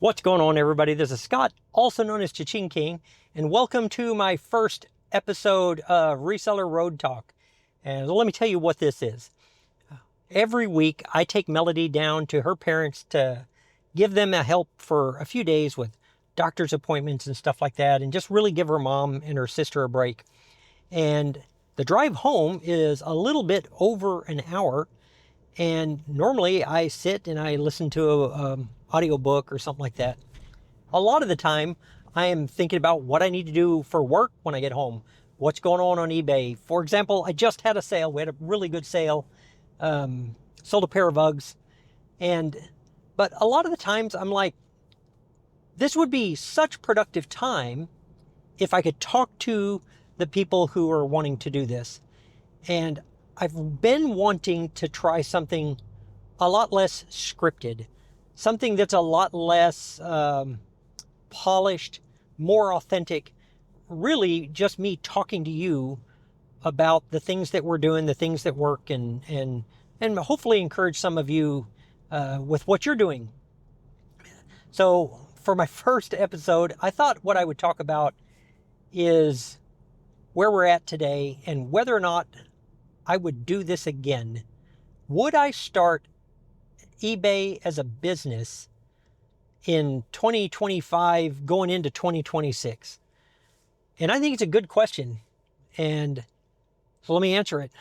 What's going on, everybody? This is Scott, also known as ChaChingKing, and welcome to my first episode of Reseller Road Talk. And let me tell you what this is. Every week, I take Melody down to her parents to give them a help for a few days with doctor's appointments and stuff like that, and just really give her mom and her sister a break. And the drive home is a little bit over an hour. And normally I sit and I listen to a audiobook or something like that. A lot of the time I am thinking about what I need to do for work when I get home. What's going on eBay. For example, I just had a sale. We had a really good sale. Sold a pair of Uggs. But a lot of the times I'm like, this would be such productive time if I could talk to the people who are wanting to do this. And I've been wanting to try something a lot less scripted, something that's a lot less polished, more authentic, really just me talking to you about the things that we're doing, the things that work, and hopefully encourage some of you with what you're doing. So for my first episode, I thought what I would talk about is where we're at today and whether or not I would do this again. Would I start eBay as a business in 2025 going into 2026? And I think it's a good question. And so let me answer it.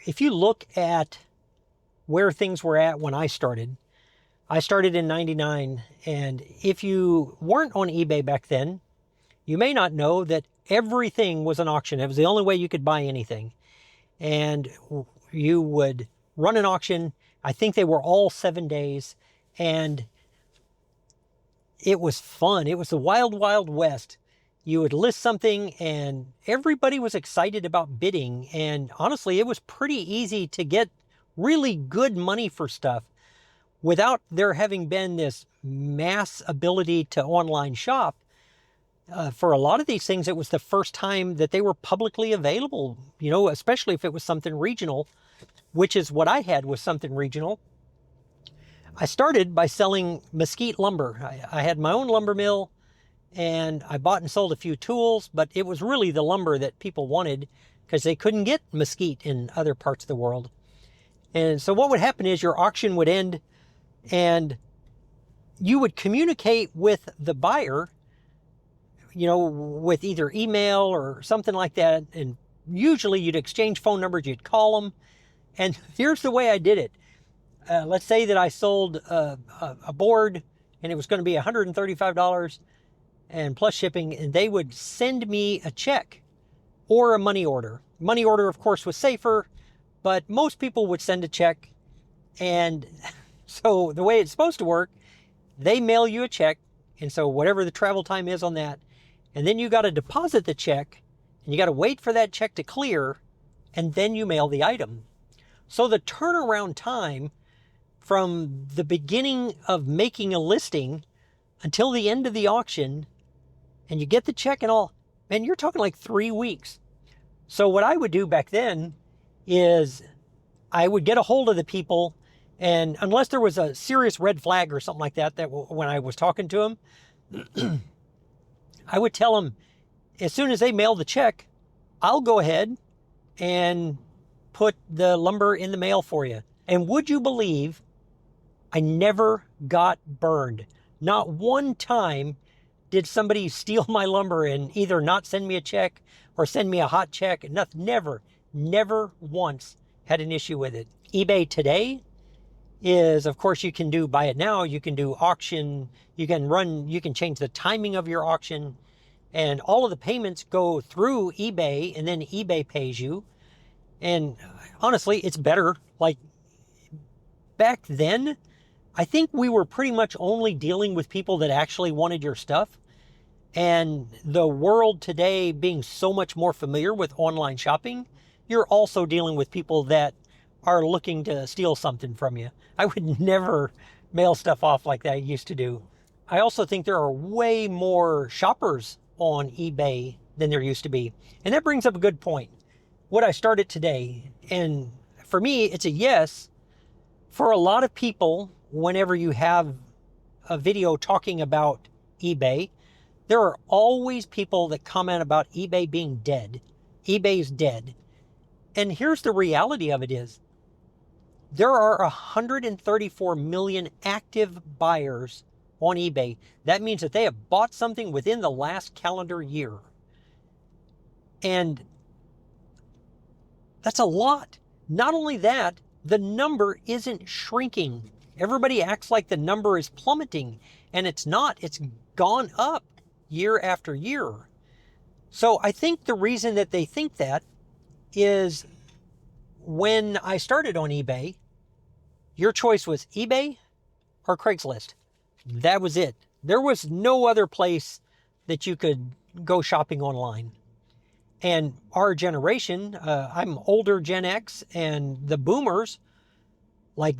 If you look at where things were at when I started in 99. And if you weren't on eBay back then, you may not know that everything was an auction. It was the only way you could buy anything. And you would run an auction. I think they were all 7 days, and it was fun. It was the wild, wild west. You would list something and everybody was excited about bidding. And honestly, it was pretty easy to get really good money for stuff without there having been this mass ability to online shop. For a lot of these things, it was the first time that they were publicly available, especially if it was something regional, which is what I had, was something regional. I started by selling mesquite lumber. I had my own lumber mill, and I bought and sold a few tools, but it was really the lumber that people wanted because they couldn't get mesquite in other parts of the world. And so what would happen is your auction would end, and you would communicate with the buyer with either email or something like that. And usually you'd exchange phone numbers, you'd call them. And here's the way I did it. Let's say that I sold a board and it was going to be $135 and plus shipping, and they would send me a check or a money order. Money order, of course, was safer, but most people would send a check. And so the way it's supposed to work, they mail you a check. And so whatever the travel time is on that, and then you got to deposit the check, and you got to wait for that check to clear, and then you mail the item. So the turnaround time from the beginning of making a listing until the end of the auction, and you get the check and all, man, you're talking like 3 weeks. So what I would do back then is I would get a hold of the people, and unless there was a serious red flag or something like that when I was talking to them, I would tell them, as soon as they mail the check, I'll go ahead and put the lumber in the mail for you. And would you believe I never got burned? Not one time did somebody steal my lumber and either not send me a check or send me a hot check. Nothing, never once had an issue with it. eBay today is, of course, you can do buy it now, you can do auction, you can change the timing of your auction, and all of the payments go through eBay, and then eBay pays you. And honestly, it's better. Like back then, I think we were pretty much only dealing with people that actually wanted your stuff. And the world today being so much more familiar with online shopping, you're also dealing with people that are looking to steal something from you. I would never mail stuff off like that I used to do. I also think there are way more shoppers on eBay than there used to be. And that brings up a good point. Would I start it today? And for me, it's a yes. For a lot of people, whenever you have a video talking about eBay, there are always people that comment about eBay being dead. eBay's dead. And here's the reality of it is, there are 134 million active buyers on eBay. That means that they have bought something within the last calendar year. And that's a lot. Not only that, the number isn't shrinking. Everybody acts like the number is plummeting, and it's not. It's gone up year after year. So I think the reason that they think that is when I started on eBay, your choice was eBay or Craigslist. That was it. There was no other place that you could go shopping online. And our generation, I'm older Gen X, and the boomers, like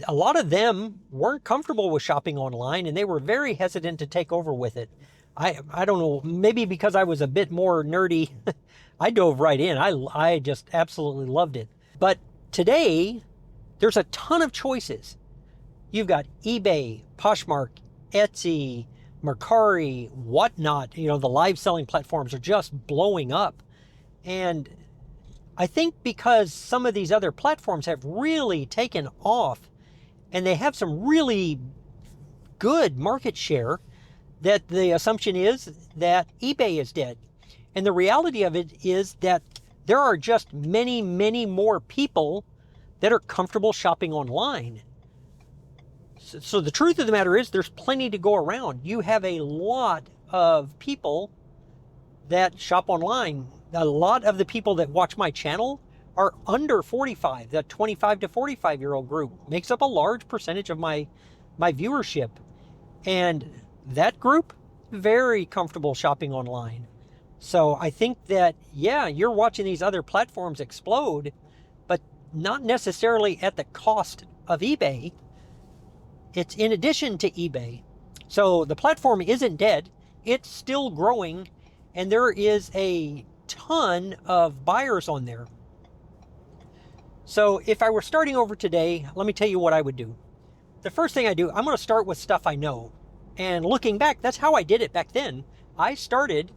a lot of them weren't comfortable with shopping online, and they were very hesitant to take over with it. I don't know, maybe because I was a bit more nerdy, I dove right in. I just absolutely loved it. But today, there's a ton of choices. You've got eBay, Poshmark, Etsy, Mercari, whatnot. You know, the live selling platforms are just blowing up. And I think because some of these other platforms have really taken off and they have some really good market share, that the assumption is that eBay is dead. And the reality of it is that there are just many, many more people that are comfortable shopping online. So the truth of the matter is there's plenty to go around. You have a lot of people that shop online. A lot of the people that watch my channel are under 45. The 25 to 45-year-old group makes up a large percentage of my viewership. And that group, very comfortable shopping online. So I think that, yeah, you're watching these other platforms explode, but not necessarily at the cost of eBay. It's in addition to eBay. So the platform isn't dead. It's still growing, and there is a ton of buyers on there. So if I were starting over today, let me tell you what I would do. The first thing I do, I'm going to start with stuff I know. And looking back, that's how I did it back then. I started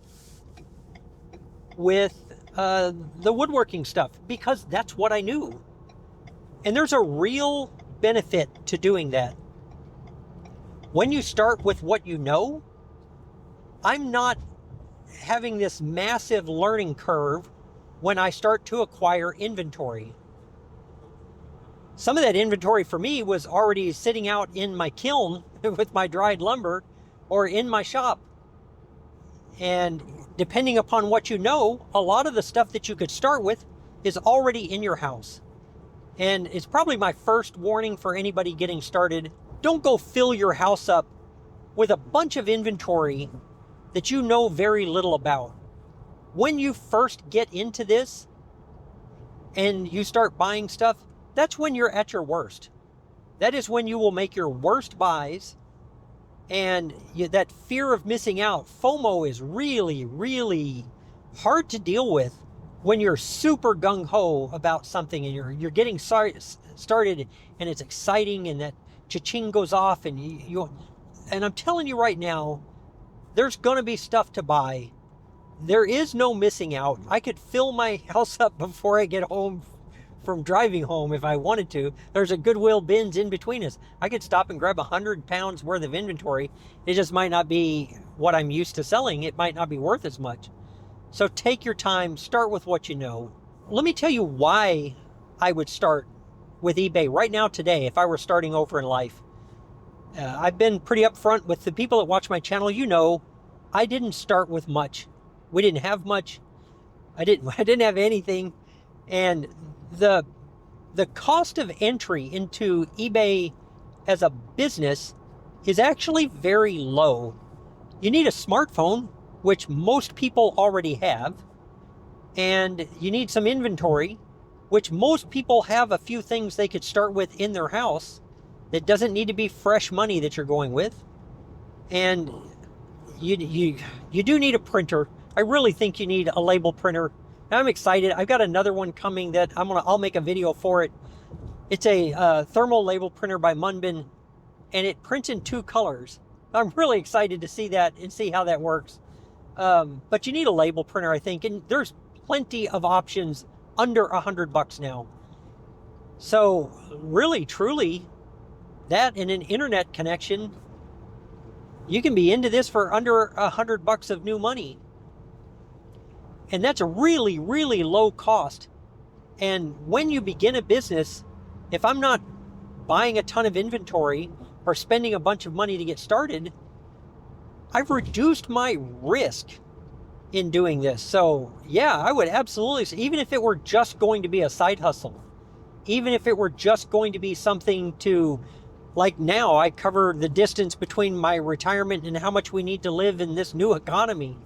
with the woodworking stuff because that's what I knew. And there's a real benefit to doing that. When you start with what you know, I'm not having this massive learning curve when I start to acquire inventory. Some of that inventory for me was already sitting out in my kiln with my dried lumber or in my shop. And depending upon what you know, a lot of the stuff that you could start with is already in your house. And it's probably my first warning for anybody getting started. Don't go fill your house up with a bunch of inventory that you know very little about. When you first get into this and you start buying stuff, that's when you're at your worst. That is when you will make your worst buys, and that fear of missing out, FOMO, is really, really hard to deal with when you're super gung-ho about something and you're getting started and it's exciting and that cha-ching goes off and and I'm telling you right now, there's going to be stuff to buy. There is no missing out. I could fill my house up before I get home from driving home if I wanted to. There's a Goodwill bins in between us. I could stop and grab 100 pounds worth of inventory. It just might not be what I'm used to selling. It might not be worth as much. So take your time, start with what you know. Let me tell you why I would start with eBay right now today if I were starting over in life. I've been pretty upfront with the people that watch my channel. You know, I didn't start with much. We didn't have much. I didn't have anything. And the cost of entry into eBay as a business is actually very low. You need a smartphone, which most people already have, and you need some inventory, which most people have a few things they could start with in their house. That doesn't need to be fresh money that you're going with. And you do need a printer. I really think you need a label printer. I'm excited. I've got another one coming that I'll make a video for it. It's a thermal label printer by Munbin, and it prints in 2 colors. I'm really excited to see that and see how that works. But you need a label printer, I think, and there's plenty of options under $100 now. So really, truly, that and an internet connection, you can be into this for under $100 of new money. And that's a really, really low cost. And when you begin a business, if I'm not buying a ton of inventory or spending a bunch of money to get started, I've reduced my risk in doing this. So yeah, I would absolutely, even if it were just going to be a side hustle, even if it were just going to be something to, like now, I cover the distance between my retirement and how much we need to live in this new economy.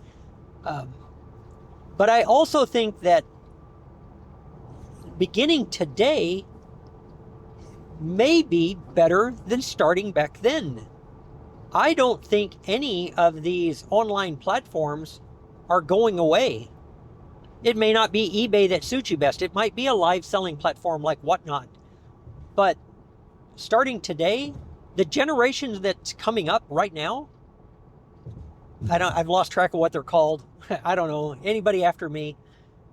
But I also think that beginning today may be better than starting back then. I don't think any of these online platforms are going away. It may not be eBay that suits you best. It might be a live selling platform like Whatnot. But starting today, the generation that's coming up right now, I've lost track of what they're called. I don't know. Anybody after me.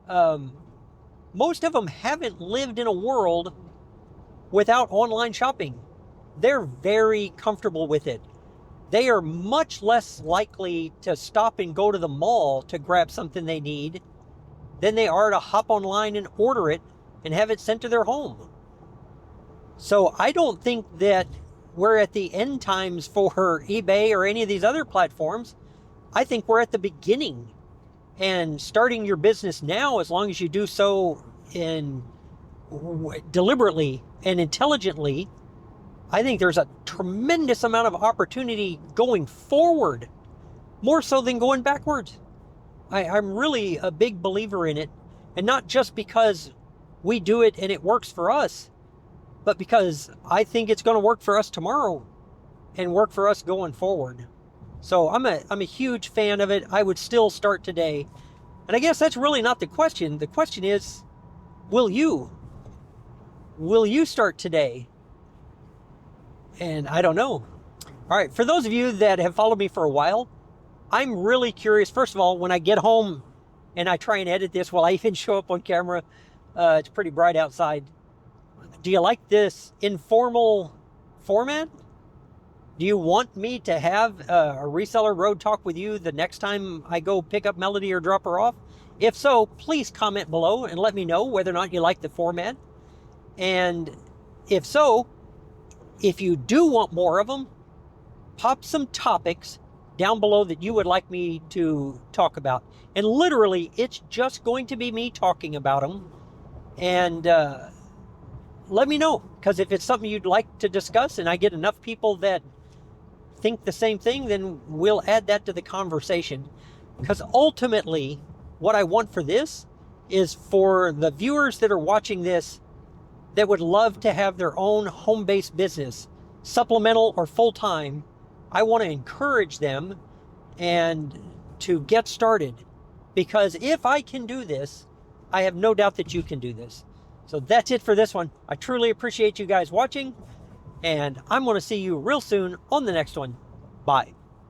Most of them haven't lived in a world without online shopping. They're very comfortable with it. They are much less likely to stop and go to the mall to grab something they need than they are to hop online and order it and have it sent to their home. So I don't think that we're at the end times for eBay or any of these other platforms. I think we're at the beginning. And starting your business now, as long as you do so deliberately and intelligently, I think there's a tremendous amount of opportunity going forward, more so than going backwards. I'm really a big believer in it, and not just because we do it and it works for us, but because I think it's going to work for us tomorrow and work for us going forward. So I'm a huge fan of it. I would still start today. And I guess that's really not the question. The question is, will you? Will you start today? And I don't know. All right, for those of you that have followed me for a while, I'm really curious. First of all, when I get home and I try and edit this, will I even show up on camera? It's pretty bright outside. Do you like this informal format? Do you want me to have a Reseller Road Talk with you the next time I go pick up Melody or drop her off? If so, please comment below and let me know whether or not you like the format. And if so, if you do want more of them, pop some topics down below that you would like me to talk about. And literally, it's just going to be me talking about them. And let me know, because if it's something you'd like to discuss and I get enough people that think the same thing, then we'll add that to the conversation. Because ultimately, what I want for this is for the viewers that are watching this that would love to have their own home-based business, supplemental or full-time. I want to encourage them and to get started, because if I can do this, I have no doubt that you can do this. So that's it for this one. I truly appreciate you guys watching, and I'm going to see you real soon on the next one. Bye.